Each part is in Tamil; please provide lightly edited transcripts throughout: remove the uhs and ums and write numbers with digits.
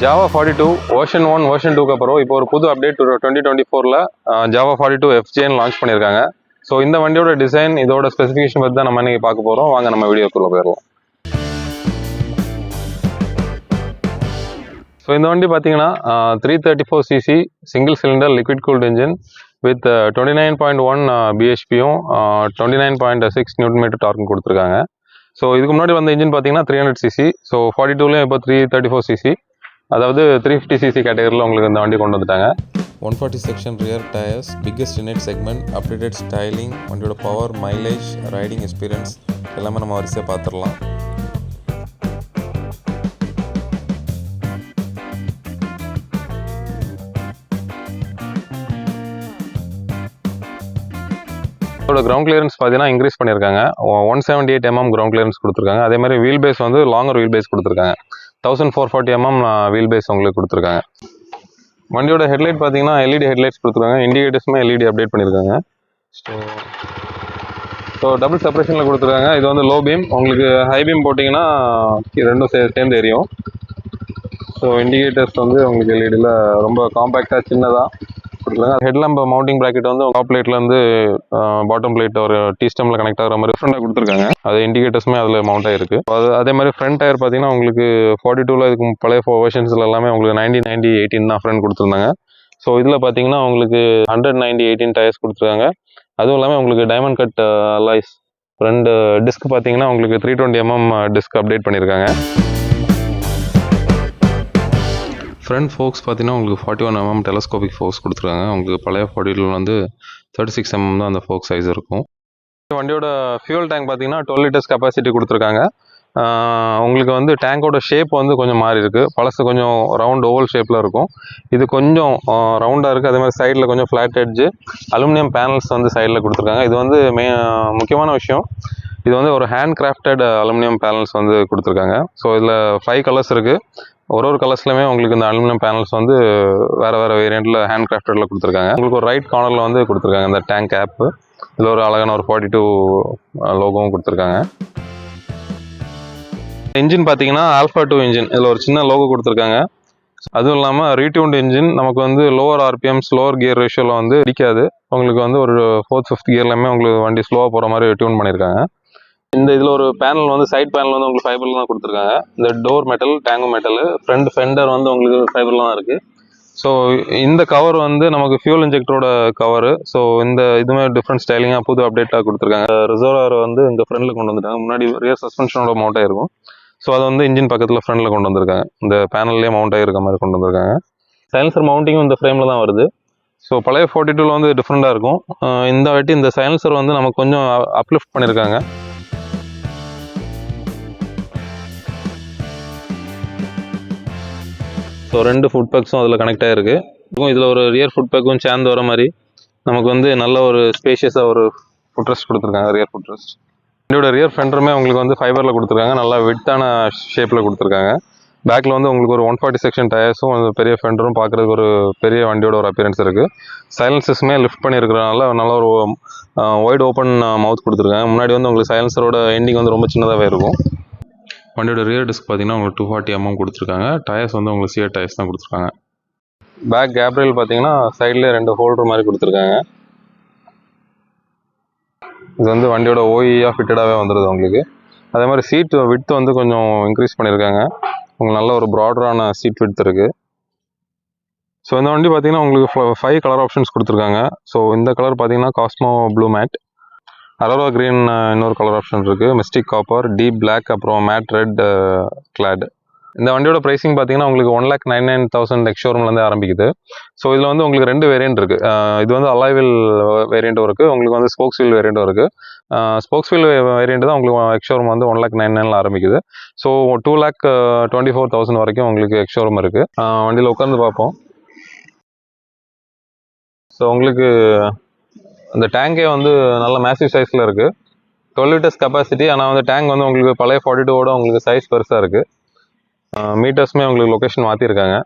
ஜாவா 42 வெர்ஷன் 1 வெர்ஷன் 2க்கு அப்புறம் இப்போ ஒரு புது அப்டேட் 2024ல் ஜாவா 42 FJன்னு லான்ச் பண்ணியிருக்காங்க. ஸோ இந்த வண்டியோட டிசைன் இதோட ஸ்பெசிஃபிகேஷன் பற்றி தான் நம்ம இன்னைக்கு பார்க்க போகிறோம். வாங்க நம்ம வீடியோக்குள்ள போயிடலாம். ஸோ இந்த வண்டி பார்த்தீங்கன்னா 334cc single cylinder liquid cooled engine with 29.1 பிஹெச்பியும் 29.6 நியூட்டன் மீட்டர் டார்க்கும் கொடுத்துருக்காங்க. ஸோ இதுக்கு முன்னாடி வந்த இன்ஜின் பார்த்தீங்கன்னா 300cc. ஸோ 42லையும் இப்போ 334cc, அதாவது 350cc கேட்டகரியில் உங்களுக்கு இந்த வண்டி கொண்டு வந்துட்டாங்க. 140 section rear tyres, biggest in it segment, updated styling, வண்டியோட பவர், மைலேஜ், ரைடிங் எக்ஸ்பீரியன்ஸ் எல்லாமே நம்ம வரிசையாக பார்த்துடலாம். இதோட கிரவுண்ட் கிளியரன்ஸ் பார்த்தீங்கன்னா இன்க்ரீஸ் பண்ணியிருக்காங்க. 178 mm கிரவுண்ட் கிளியரன்ஸ் கொடுத்துருக்காங்க. அதே மாதிரி வீல் பேஸ் வந்து லாங்கர் வீல் பேஸ் கொடுத்துருக்காங்க. 1440 mm வீல் பேஸ் உங்களுக்கு கொடுத்துருக்காங்க. வண்டியோட ஹெட்லைட் பார்த்தீங்கன்னா எல்இடி ஹெட்லைட்ஸ் கொடுத்துருக்காங்க. இண்டிகேட்டர்ஸுமே எல்இடி அப்டேட் பண்ணியிருக்காங்க. ஸோ டபுள் செப்பரேஷனில் கொடுத்துருக்காங்க. இது வந்து லோ பீம், உங்களுக்கு ஹை பீம் போட்டிங்கன்னா ரெண்டும் சேர்ந்து எரியும். ஸோ இண்டிகேட்டர்ஸ் வந்து உங்களுக்கு எல்இடியில் ரொம்ப காம்பேக்டாக சின்னதாக கொடுத்துருக்காங்க. ஹெட்லாம்ப் மவுண்டிங் ப்ராக்கெட் வந்து டாப் பிளேட்லேருந்து பாட்டம் பிளேட் ஒரு டீ ஸ்டெம்மில் கனெக்ட் ஆகிற மாதிரி டிஃப்ரெண்டாக கொடுத்துருக்காங்க. அது இண்டிகேட்டர்ஸுமே அதில் மவுண்ட் ஆகிருக்கு. அதே மாதிரி ஃப்ரண்ட் டயர் பார்த்தீங்கன்னா உங்களுக்கு 42ல் இதுக்கு பழைய வெர்ஷன்ஸில் எல்லாமே உங்களுக்கு 90/90/18 தான் ஃப்ரண்ட் கொடுத்துருந்தாங்க. ஸோ இதில் பார்த்தீங்கன்னா உங்களுக்கு 100/90/18 டயர்ஸ் கொடுத்துருக்காங்க. அதுவும் இல்லாமல் உங்களுக்கு diamond cut alloys. Front disk பார்த்தீங்கன்னா உங்களுக்கு 320 mm டிஸ்க் அப்டேட் பண்ணியிருக்காங்க. ஃப்ரண்ட் ஃபோக்ஸ் பார்த்தீங்கன்னா உங்களுக்கு 41 mm டெலஸ்கோபிக் ஃபோக்ஸ் கொடுத்துருக்காங்க. உங்களுக்கு பழைய 42 வந்து 36 mm தான் அந்த ஃபோக்ஸ் சைஸ் இருக்கும். வண்டியோட ஃபியூல் டேங்க் பார்த்தீங்கன்னா 12 liters கெப்பாசிட்டி கொடுத்துருக்காங்க. உங்களுக்கு வந்து டேங்கோட ஷேப் வந்து கொஞ்சம் மாறி இருக்குது. பழசு கொஞ்சம் ரவுண்ட் ஓவல் ஷேப்பில் இருக்கும். இது கொஞ்சம் ரவுண்டாக இருக்குது. அதே மாதிரி சைடில் கொஞ்சம் ஃப்ளாட் எட்ஜு, அலுமினியம் பேனல்ஸ் வந்து சைடில் கொடுத்துருக்காங்க. இது வந்து முக்கியமான விஷயம், இது வந்து ஒரு ஹேண்ட் கிராஃப்டட் அலுமினியம் பேனல்ஸ் வந்து கொடுத்துருக்காங்க. ஸோ இதில் 5 கலர்ஸ் இருக்குது. ஒரு கலர்ஸ்லையுமே உங்களுக்கு இந்த அலுமினியம் பேனல்ஸ் வந்து வேறு வேரியண்ட்டில் ஹேண்ட் கிராஃப்டடில் கொடுத்துருக்காங்க. உங்களுக்கு ஒரு ரைட் கார்னரில் வந்து கொடுத்துருக்காங்க இந்த டேங்க் கேப்பு. இதில் ஒரு அழகான ஒரு 42 லோகோவும் கொடுத்துருக்காங்க. இன்ஜின் பார்த்தீங்கன்னா ஆல்ஃபா 2 இன்ஜின். இதில் ஒரு சின்ன லோகோ கொடுத்துருக்காங்க. அதுவும் இல்லாமல் ரீடியூன்டு இன்ஜின். நமக்கு வந்து லோவர் ஆர்பிஎம்ஸ், லோவர் கியர் ரேஷியோவில் வந்து அடிக்காது. உங்களுக்கு வந்து ஒரு 4th 5th கியர்லையுமே உங்களுக்கு வண்டி ஸ்லோவாக போகிற மாதிரி டியூன் பண்ணியிருக்காங்க. இந்த இதில் ஒரு பேனல் வந்து சைட் பேனல் வந்து உங்களுக்கு ஃபைபரில் தான் கொடுத்துருக்காங்க. இந்த டோர் மெட்டல், டேங்கும் மெட்டல், ஃப்ரண்ட் ஃபெண்டர் வந்து உங்களுக்கு ஃபைபரில் தான் இருக்குது. ஸோ இந்த கவர் வந்து நமக்கு ஃபியூல் இன்ஜெக்டரோட கவரு. ஸோ இந்த இதுவுமே டிஃப்ரெண்ட் ஸ்டைலிங்காக புது அப்டேட்டாக கொடுத்துருக்காங்க. ரிசர்வர் வந்து இந்த ஃப்ரண்டில் கொண்டு வந்துட்டாங்க. முன்னாடி ரியர் சஸ்பென்ஷனோட மவுண்ட் ஆகிருக்கும். ஸோ அதை வந்து இன்ஜின் பக்கத்தில் ஃப்ரண்டில் கொண்டு வந்திருக்காங்க. இந்த பேனல்லே மவுண்ட் ஆகிருக்க மாதிரி கொண்டு வந்திருக்காங்க. சைலன்சர் மவுண்டிங்கும் இந்த ஃப்ரேமில் தான் வருது. ஸோ பழைய 42ல் வந்து டிஃப்ரெண்ட்டாக இருக்கும். இந்த வாட்டி இந்த சைலன்சர் வந்து நமக்கு கொஞ்சம் அப்லிஃப்ட் பண்ணியிருக்காங்க. ஸோ 2 ஃபுட் பேக்ஸும் அதில் கனெக்ட் ஆகிருக்கு. இதில் ஒரு ரியர் ஃபுட் பேக்கும் சேர்ந்து வர மாதிரி நமக்கு வந்து நல்ல ஒரு ஸ்பேஷியஸாக ஒரு ஃபுட் ரெஸ்ட் கொடுத்துருக்காங்க. Rear food rest. வண்டியோட ரியர் ஃபெண்டருமே உங்களுக்கு வந்து ஃபைபரில் கொடுத்துருக்காங்க. நல்லா விட்டான ஷேப்பில் கொடுத்துருக்காங்க. பேக்கில் வந்து உங்களுக்கு ஒரு 140 செக்ஷன் டயர்ஸும் பெரிய ஃபெண்டரும் பார்க்குறதுக்கு ஒரு பெரிய வண்டியோட ஒரு அப்பியரன்ஸ் இருக்குது. சைலன்சஸுமே லிஃப்ட் பண்ணியிருக்கிறனால நல்ல ஒரு ஒய்ட் ஓப்பன் மவுத் கொடுத்துருக்காங்க. முன்னாடி வந்து உங்களுக்கு சைலன்சரோட எண்டிங் வந்து ரொம்ப சின்னதாகவே இருக்கும். வண்டியோட ரியர் டிஸ்க் பார்த்தீங்கன்னா உங்களுக்கு 240 mm கொடுத்துருக்காங்க. டயர்ஸ் வந்து உங்களுக்கு சியர் டயர்ஸ் தான் கொடுத்துருக்காங்க. பேக் கேப்ரியல் பார்த்தீங்கன்னா சைட்லேயே 2 ஹோல்டர் மாதிரி கொடுத்துருக்காங்க. இது வந்து வண்டியோட ஓஇயாக ஃபிட்டடாகவே வந்துடுது உங்களுக்கு. அதே மாதிரி சீட் விட்த் வந்து கொஞ்சம் இன்க்ரீஸ் பண்ணியிருக்காங்க. உங்களுக்கு நல்ல ஒரு ப்ராடரான சீட் விட்த் இருக்குது. ஸோ இந்த வண்டி பார்த்தீங்கன்னா உங்களுக்கு 5 கலர் ஆப்ஷன்ஸ் கொடுத்துருக்காங்க. ஸோ இந்த கலர் பார்த்தீங்கன்னா Cosmo blue mat, Arora green இன்னொரு கலர் ஆப்ஷன் இருக்குது, மிஸ்டிக் காப்பர், டீப் பிளாக், அப்புறம் மேட் ரெட் கிளாட். இந்த வண்டியோட ப்ரைஸிங் பார்த்தீங்கன்னா உங்களுக்கு 1,99,000 எக்ஸ்ஷோரூம்லேருந்து ஆரம்பிக்குது. ஸோ இதில் வந்து உங்களுக்கு 2 வேரியண்ட் இருக்குது. இது வந்து அலாய்வில் வேரியண்ட்டும் இருக்குது, உங்களுக்கு வந்து ஸ்போக்ஸ் வீல் வேரியண்ட்டும் இருக்குது. ஸ்போக்ஸ் வீல் வேரியண்ட் தான் உங்களுக்கு எக்ஸ்ஷோரூம் வந்து 1,99,000 ஆரம்பிக்குது. ஸோ 2,24,000 வரைக்கும் உங்களுக்கு எக்ஸ்ஷோரூம் இருக்குது. வண்டியில் உட்காந்து பார்ப்போம். ஸோ உங்களுக்கு இந்த டேங்கே வந்து நல்ல மேசிவ் சைஸில் இருக்குது. 12 liters கெப்பாசிட்டி. ஆனால் வந்து டேங்க் வந்து உங்களுக்கு பழைய 42ஓட உங்களுக்கு சைஸ் பெருசாக இருக்குது. மீட்டர்ஸுமே உங்களுக்கு லொக்கேஷன் மாற்றிருக்காங்க.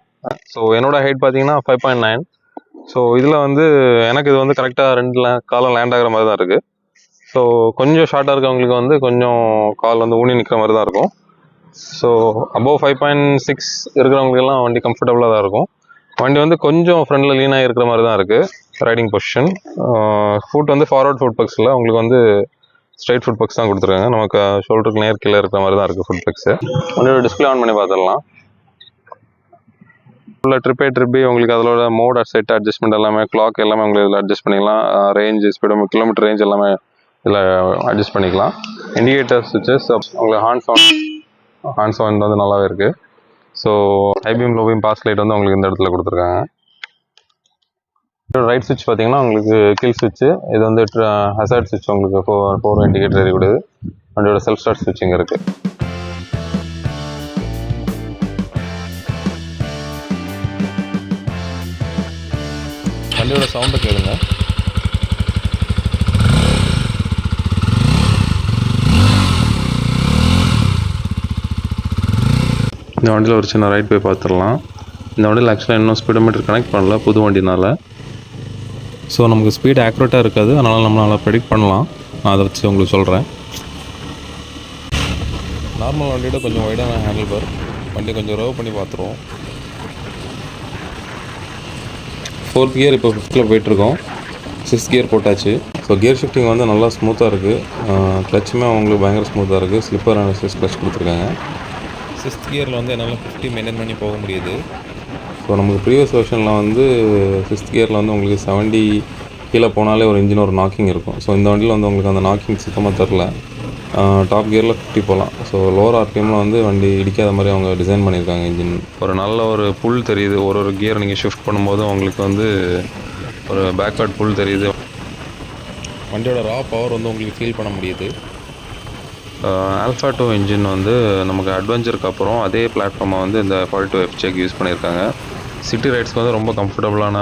ஸோ என்னோட ஹைட் பார்த்தீங்கன்னா 5.9. ஸோ இதில் வந்து எனக்கு இது வந்து கரெக்டாக 2 காலம் லேண்ட் ஆகிற மாதிரி தான் இருக்குது. ஸோ கொஞ்சம் ஷார்ட்டாக இருக்கவங்களுக்கு வந்து கொஞ்சம் கால் வந்து ஊனி நிற்கிற மாதிரி தான் இருக்கும். ஸோ அபோவ் 5.6 இருக்கிறவங்களுக்கெல்லாம் வண்டி கம்ஃபர்டபுளாக தான் இருக்கும். வண்டி வந்து கொஞ்சம் ஃப்ரண்டில் லீனாக இருக்கிற மாதிரி தான் இருக்குது ரைடிங் பொசிஷன். ஃபுட் வந்து ஃபார்வர்ட் ஃபுட் பக்ஸில் உங்களுக்கு வந்து ஸ்ட்ரைட் ஃபுட் பக்ஸ் தான் கொடுத்துருக்காங்க. நமக்கு ஷோல்டருக்கு நேர் கீழே இருக்கிற மாதிரி தான் இருக்குது ஃபுட் பக்ஸு. வண்டியோட டிஸ்பிளே ஆன் பண்ணி பார்த்துடலாம். ஃபுல்லாக ட்ரிப் உங்களுக்கு அதோட மோட் செட் அட்ஜஸ்ட்மெண்ட் எல்லாமே, கிளாக் எல்லாமே உங்களுக்கு இதில் அட்ஜஸ்ட் பண்ணிக்கலாம். ரேஞ்ச் ஸ்பீடு, கிலோமீட்டர் ரேஞ்ச் எல்லாமே இதில் அட்ஜஸ்ட் பண்ணிக்கலாம். இண்டிகேட்டர் சுவிச்சஸ், உங்களுக்கு ஹார்ன் சவுண்ட் வந்து நல்லாவே இருக்குது. So high beam, low beam, pass light வந்து உங்களுக்கு இந்த இடத்துல கொடுத்துருக்காங்க. ரைட் சுவிட்ச் பார்த்தீங்கன்னா உங்களுக்கு கில் சுவிட்சு. இது வந்து ஹசார்ட் சுவிட்ச், உங்களுக்கு ஃபோர் இண்டிகேட்டர் எரியக்கூடியது. வண்டியோட செல்ஃப் ஸ்டார்ட் சுவிட்ச் இங்கே இருக்குது. வண்டியோட சவுண்டை கேளுங்க. இந்த வண்டியில் ஒரு சின்ன ரைட் போய் பார்த்துடலாம். இந்த வண்டியில் ஆக்சுவலாக இன்னும் ஸ்பீடோமீட்டர் கனெக்ட் பண்ணல, புது வண்டினால. ஸோ நமக்கு ஸ்பீட் ஆக்யூரேட்டாக இருக்காது, அதனால் நம்மளால் ப்ரெடிக்ட் பண்ணலாம். நான் அதை வச்சு உங்களுக்கு சொல்கிறேன். நார்மல் வண்டியோட கொஞ்சம் வைடான ஹேண்டில் பார். வண்டி கொஞ்சம் ரவ் பண்ணி பார்த்துருவோம். 4th கியர் இப்போ 5th போயிட்டுருக்கோம். 6th கியர் போட்டாச்சு. ஸோ கியர் ஷிஃப்டிங் வந்து நல்லா ஸ்மூத்தாக இருக்குது. கிளச்சுமே அவங்களுக்கு பயங்கர ஸ்மூத்தாக இருக்குது. ஸ்லிப்பர் அண்ட் கிளச் கொடுத்துருக்காங்க. 6th கியரில் வந்து என்னால் 50 மெயின்டைன் பண்ணி போக முடியுது. ஸோ நமக்கு ப்ரீவியஸ் வெர்ஷனில் வந்து 6th கியரில் வந்து உங்களுக்கு 70 கீழே போனாலே ஒரு இன்ஜின் ஒரு நாக்கிங் இருக்கும். ஸோ இந்த வண்டியில் வந்து உங்களுக்கு அந்த நாக்கிங் சுத்தமாக தரல. டாப் கியரில் 50 போகலாம். ஸோ லோவர் ஆர்பிஎம்மில் வந்து வண்டி இடிக்காத மாதிரி அவங்க டிசைன் பண்ணியிருக்காங்க இன்ஜின். ஒரு நல்ல ஒரு புல் தெரியுது. ஒரு கியர் நீங்கள் ஷிஃப்ட் பண்ணும்போது உங்களுக்கு வந்து ஒரு பேக்வர்ட் புல் தெரியுது. வண்டியோட ரா பவர் வந்து உங்களுக்கு ஃபீல் பண்ண முடியுது. ஆல்ஃபா 2 இன்ஜின் வந்து நமக்கு அட்வென்ச்சருக்கு அப்புறம் அதே பிளாட்ஃபார்மை வந்து இந்த 42 FJ யூஸ் பண்ணியிருக்காங்க. சிட்டி ரைட்ஸ்க்கு வந்து ரொம்ப கம்ஃபர்டபுளான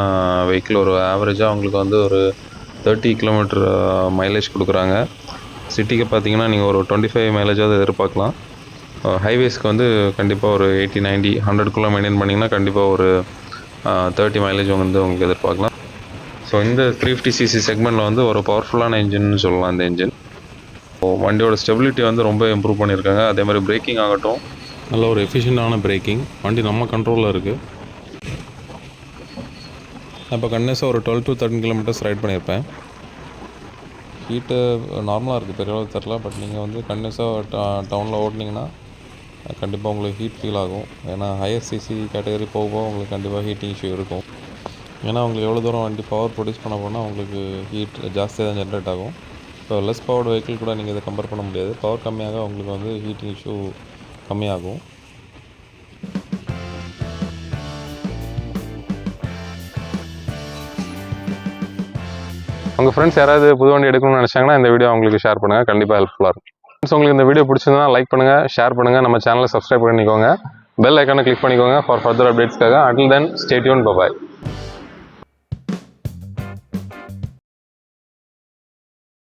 வெஹிக்கிள். ஒரு ஆவரேஜாக அவங்களுக்கு வந்து ஒரு 30 கிலோமீட்டர் மைலேஜ் கொடுக்குறாங்க. சிட்டிக்கு பார்த்தீங்கன்னா நீங்கள் ஒரு 25 மைலேஜாவது எதிர்பார்க்கலாம். ஹைவேஸ்க்கு வந்து கண்டிப்பாக ஒரு 80, 90, 100 மெயின்டைன் பண்ணிங்கன்னா கண்டிப்பாக ஒரு 30 மைலேஜ் வந்து உங்களுக்கு எதிர்பார்க்கலாம். ஸோ இந்த 350cc செக்மெண்ட்டில் வந்து ஒரு பவர்ஃபுல்லான இன்ஜின்னு சொல்லலாம் இந்த இன்ஜின். வண்டியோட ஸ்டெபிலிட்டி வந்து ரொம்ப இம்ப்ரூவ் பண்ணியிருக்காங்க. அதே மாதிரி பிரேக்கிங் ஆகட்டும், நல்ல ஒரு எஃபிஷியண்டான பிரேக்கிங். வண்டி நம்ம கண்ட்ரோலில் இருக்குது. நான் இப்போ கண்டினியூஸாக ஒரு 12 to 13 கிலோமீட்டர்ஸ் ரைட் பண்ணியிருப்பேன். ஹீட்டு நார்மலாக இருக்குது, பெரிய அளவு தரல. பட் நீங்கள் வந்து கண்டினியூஸாக டவுனில் ஓட்டினீங்கன்னா கண்டிப்பாக உங்களுக்கு ஹீட் ஃபீல் ஆகும். ஏன்னா ஹையர் சிசி கேட்டகரி போக போக உங்களுக்கு கண்டிப்பாக ஹீட்டிங் இஷ்யூ இருக்கும். ஏன்னா உங்களுக்கு எவ்வளோ தூரம் வண்டி பவர் ப்ரொடியூஸ் பண்ண போனால் உங்களுக்கு ஹீட் ஜாஸ்தியாக தான் ஜென்ரேட் ஆகும். இப்போ லெஸ் பவர்டு வெஹிக்கிள் கூட நீங்கள் இதை கம்பேர் பண்ண முடியாது. பவர் கம்மியாக உங்களுக்கு வந்து ஹீட்டிங் இஷ்யூ கம்மியாகும். உங்கள் ஃப்ரெண்ட்ஸ் யாராவது புது வண்டி எடுக்கணும்னு நினச்சாங்கன்னா இந்த வீடியோ அவங்களுக்கு ஷேர் பண்ணுங்கள், கண்டிப்பாக ஹெல்ப்ஃபுல்லாக இருக்கும். ஃப்ரெண்ட்ஸ், உங்களுக்கு இந்த வீடியோ பிடிச்சிருந்தா லைக் பண்ணுங்கள், ஷேர் பண்ணுங்கள், நம்ம சேனலை சப்ஸ்கிரைப் பண்ணிக்கோங்க, பெல் ஐக்கானை கிளிக் பண்ணிக்கோங்க ஃபார் ஃபர்தர் அப்டேட்ஸ்க்காக. Until then stay tuned, by.